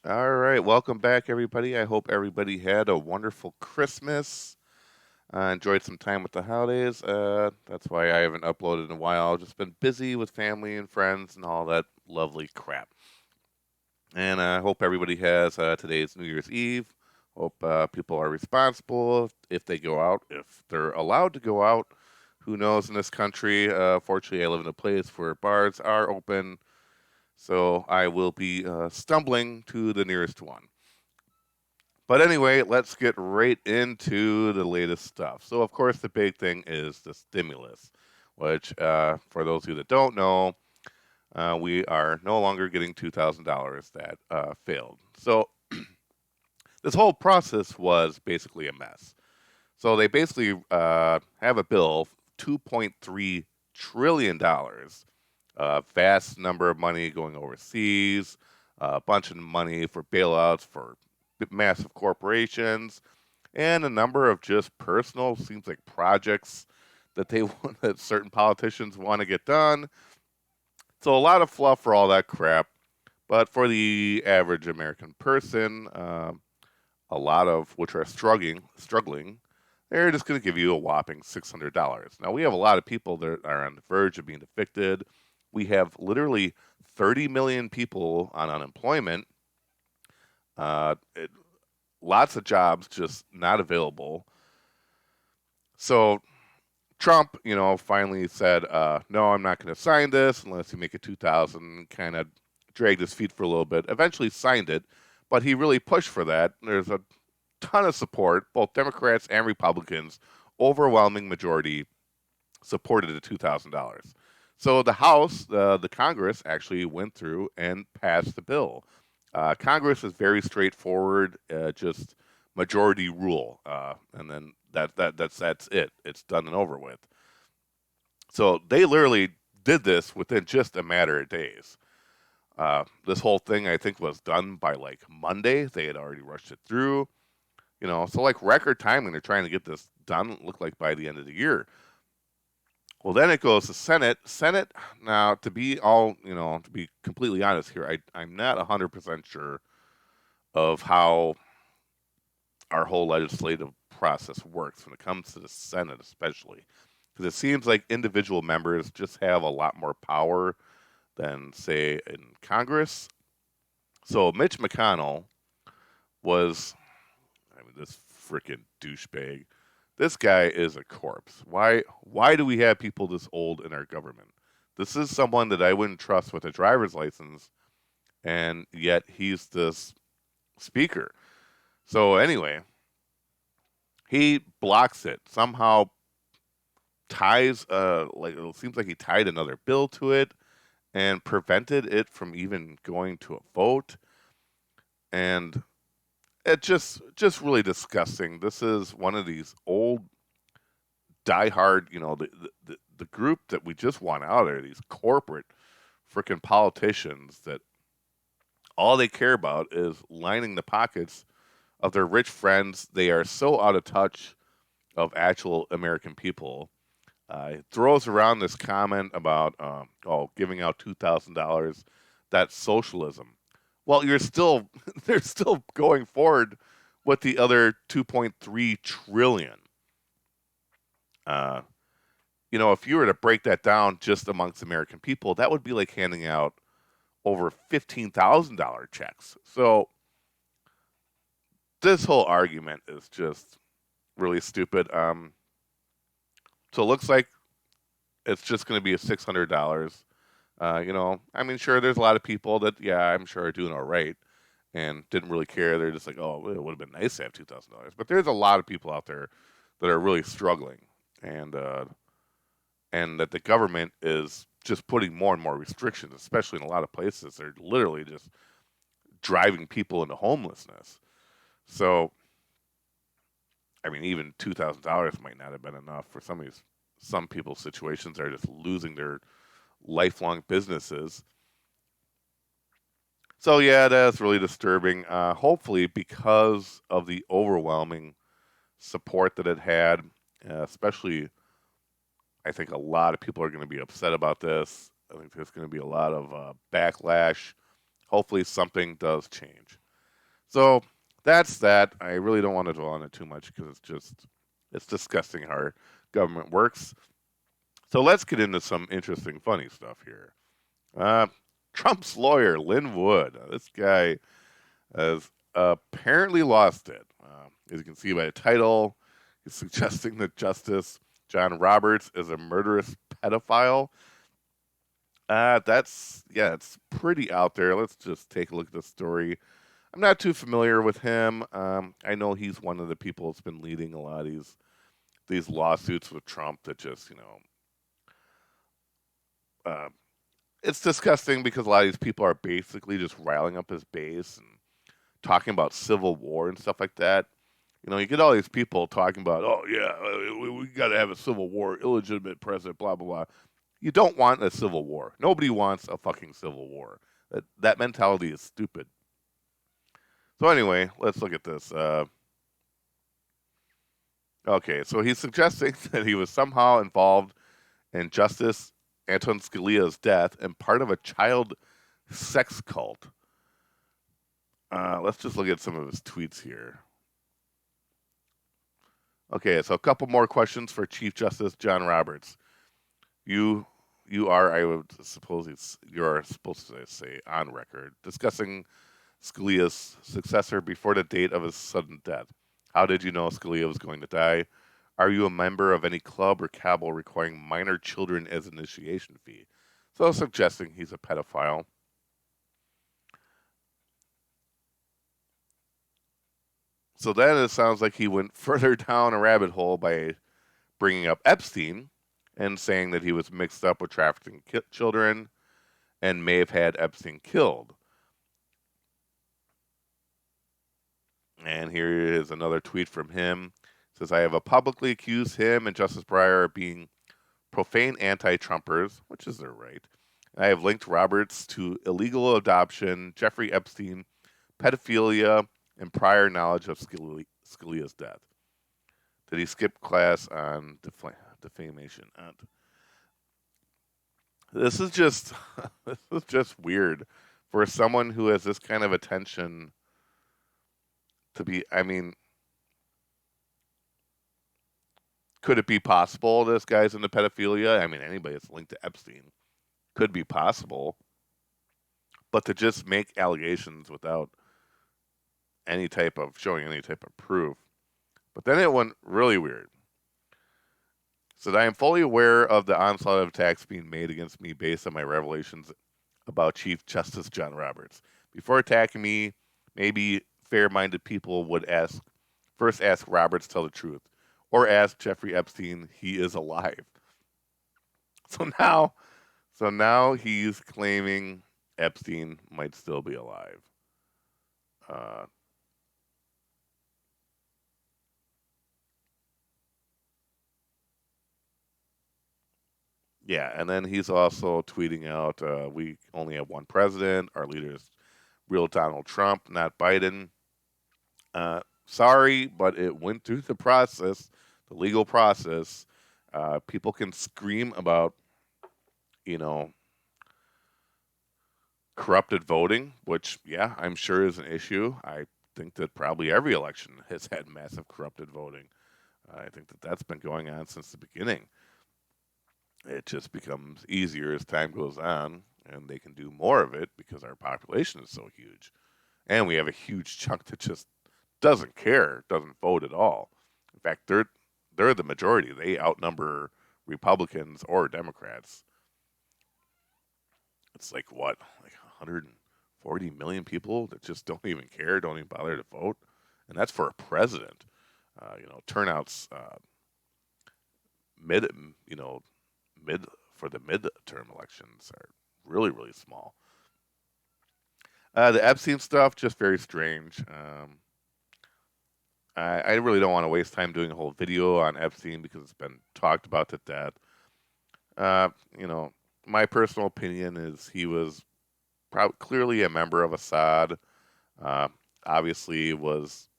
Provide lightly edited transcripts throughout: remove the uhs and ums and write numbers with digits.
All right, welcome back, everybody. I hope everybody had a wonderful Christmas. Enjoyed some time with the holidays. That's why I haven't uploaded in a while. Just been busy with family and friends and all that lovely crap. And I hope everybody has today's New Year's Eve. Hope people are responsible if they go out, if they're allowed to go out. Who knows in this country? Fortunately, I live in a place where bars are open, so I will be stumbling to the nearest one. But anyway, let's get right into the latest stuff. So, of course, the big thing is the stimulus, which, for those of you that don't know, we are no longer getting $2,000 that failed. So, this whole process was basically a mess. So, they basically have a bill, $2.3 trillion, a vast number of money going overseas, a bunch of money for bailouts for massive corporations, and a number of just personal, seems like projects that they want, that certain politicians want to get done. So a lot of fluff for all that crap. But for the average American person, a lot of which are struggling, they're just going to give you a whopping $600. Now we have a lot of people that are on the verge of being evicted. We have literally 30 million people on unemployment. Lots of jobs just not available. So Trump, finally said, "No, I'm not going to sign this unless you make it 2,000." Kind of dragged his feet for a little bit. Eventually signed it, but he really pushed for that. There's a ton of support, both Democrats and Republicans. Overwhelming majority supported the $2,000. So the House, the Congress, actually went through and passed the bill. Congress is very straightforward, just majority rule, and then that's it. It's done and over with. So they literally did this within just a matter of days. This whole thing, I think, was done by like Monday. They had already rushed it through, so like record timing. They're trying to get this done. Look like by the end of the year. Well, then it goes to Senate. Senate now, to be completely honest here, I'm not 100% sure of how our whole legislative process works when it comes to the Senate, especially because it seems like individual members just have a lot more power than, say, in Congress. So Mitch McConnell was, I mean, this freaking douchebag. This guy is a corpse. Why do we have people this old in our government? This is someone that I wouldn't trust with a driver's license, and yet he's this speaker. So anyway, he blocks it. Somehow ties like it seems like he tied another bill to it and prevented it from even going to a vote. And it just really disgusting. This is one of these old diehard, the group that we just want out of there, these corporate freaking politicians that all they care about is lining the pockets of their rich friends. They are so out of touch of actual American people. It throws around this comment about, giving out $2,000. That's socialism. Well, you're still they're still going forward with the other 2.3 trillion. Uh, if you were to break that down just amongst American people, that would be like handing out over $15,000 checks. So this whole argument is just really stupid. So it looks like it's just going to be a $600. I mean, sure, there's a lot of people that, yeah, I'm sure are doing all right and didn't really care. They're just like, oh, it would have been nice to have $2,000. But there's a lot of people out there that are really struggling, and that the government is just putting more and more restrictions, especially in a lot of places. They're literally just driving people into homelessness. So, I mean, even $2,000 might not have been enough for some people's situations. They're just losing their lifelong businesses. So yeah, that's really disturbing. Hopefully, because of the overwhelming support that it had, especially, I think a lot of people are going to be upset about this. I think there's going to be a lot of backlash. Hopefully, something does change. So that's that. I really don't want to dwell on it too much because it's disgusting how our government works. So let's get into some interesting, funny stuff here. Uh, Trump's lawyer, Lynn Wood. This guy has apparently lost it. As you can see by the title, he's suggesting that Justice John Roberts is a murderous pedophile. It's pretty out there. Let's just take a look at the story. I'm not too familiar with him. I know he's one of the people that's been leading a lot of these lawsuits with Trump that just uh, it's disgusting because a lot of these people are basically just riling up his base and talking about civil war and stuff like that. You get all these people talking about, oh yeah, we got to have a civil war, illegitimate president, blah blah blah. You don't want a civil war. Nobody wants a fucking civil war. That mentality is stupid. So anyway, let's look at this. Okay, so he's suggesting that he was somehow involved in Justice Anton Scalia's death and part of a child sex cult. Let's just look at some of his tweets here. Okay, so a couple more questions for Chief Justice John Roberts. You you are, I would suppose you're supposed to say on record, discussing Scalia's successor before the date of his sudden death. How did you know Scalia was going to die? Are you a member of any club or cabal requiring minor children as initiation fee? So suggesting he's a pedophile. So then it sounds like he went further down a rabbit hole by bringing up Epstein and saying that he was mixed up with trafficking children and may have had Epstein killed. And here is another tweet from him. It says, I have publicly accused him and Justice Breyer of being profane anti-Trumpers, which is their right. I have linked Roberts to illegal adoption, Jeffrey Epstein, pedophilia, and prior knowledge of Scalia's death. Did he skip class on defamation? This is just this is just weird for someone who has this kind of attention to be. I mean, could it be possible this guy's into pedophilia? I mean, anybody that's linked to Epstein could be possible, but to just make allegations without showing any type of proof. But then it went really weird. Said, I am fully aware of the onslaught of attacks being made against me based on my revelations about Chief Justice John Roberts. Before attacking me, maybe fair-minded people would first ask Roberts to tell the truth, or ask Jeffrey Epstein he is alive. So now, so now he's claiming Epstein might still be alive. Uh, yeah, and then he's also tweeting out, "We only have one president. Our leader is real Donald Trump, not Biden." Sorry, but it went through the process, the legal process. People can scream about, you know, corrupted voting, which, yeah, I'm sure is an issue. I think that probably every election has had massive corrupted voting. I think that that's been going on since the beginning. It just becomes easier as time goes on, and they can do more of it because our population is so huge. And we have a huge chunk that just doesn't care, doesn't vote at all. In fact, they're the majority. They outnumber Republicans or Democrats. It's like what, like 140 million people that just don't even care, don't even bother to vote, and that's for a president. Turnouts mid, you know, mid for the midterm elections are really really small. The Epstein stuff just very strange. I really don't want to waste time doing a whole video on Epstein because it's been talked about to death. Uh, you know, my personal opinion is he was clearly a member of Assad. Uh, Obviously, was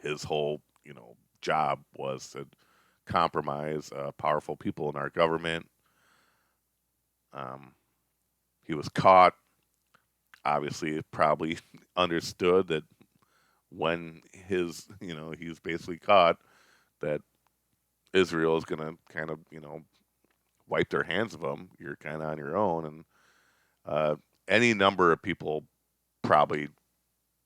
his whole job was to compromise powerful people in our government. Um, he was caught. obviously probably understood that when he's basically caught, that Israel is going to kind of, wipe their hands of him. You're kind of on your own. And uh, any number of people probably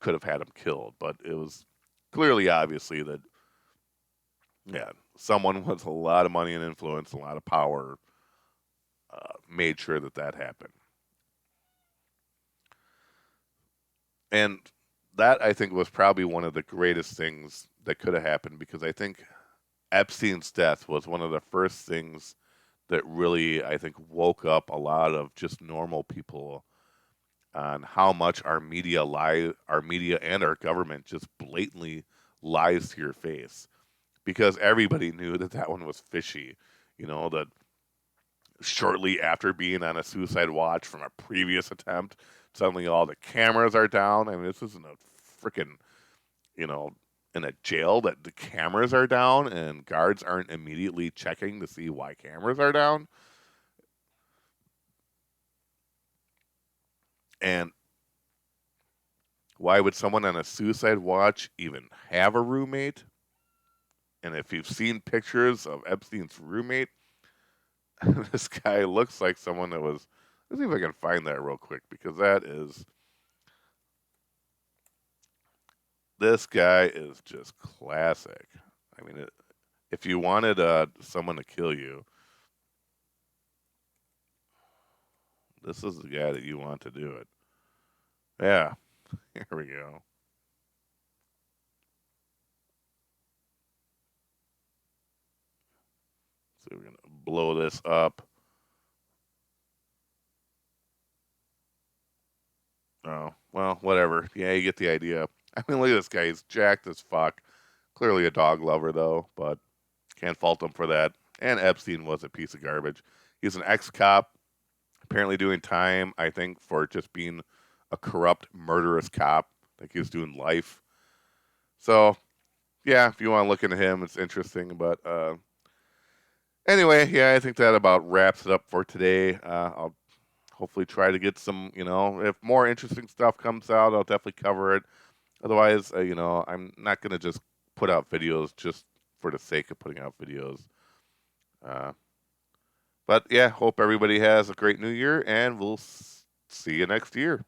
could have had him killed, but it was clearly, obviously, that, yeah, someone with a lot of money and influence, a lot of power, made sure that that happened. And that, I think, was probably one of the greatest things that could have happened, because I think Epstein's death was one of the first things that really, I think, woke up a lot of just normal people on how much our media and our government just blatantly lies to your face. Because everybody knew that that one was fishy. That shortly after being on a suicide watch from a previous attempt, suddenly all the cameras are down. I mean, this isn't a freaking, you know, in a jail that the cameras are down and guards aren't immediately checking to see why cameras are down. And why would someone on a suicide watch even have a roommate? And if you've seen pictures of Epstein's roommate, this guy looks like someone that was. Let's see if I can find that real quick, because this guy is just classic. I mean, if you wanted someone to kill you, this is the guy that you want to do it. Yeah, here we go. So we're gonna blow this up. Oh, well, whatever. Yeah, you get the idea. I mean, look at this guy. He's jacked as fuck. Clearly a dog lover, though, but can't fault him for that. And Epstein was a piece of garbage. He's an ex cop, apparently doing time, I think, for just being a corrupt, murderous cop. I think he was doing life. So, yeah, if you want to look into him, it's interesting. But anyway, yeah, I think that about wraps it up for today. I'll hopefully try to get some, if more interesting stuff comes out, I'll definitely cover it. Otherwise, I'm not going to just put out videos just for the sake of putting out videos. Uh, but yeah, hope everybody has a great new year, and we'll see you next year.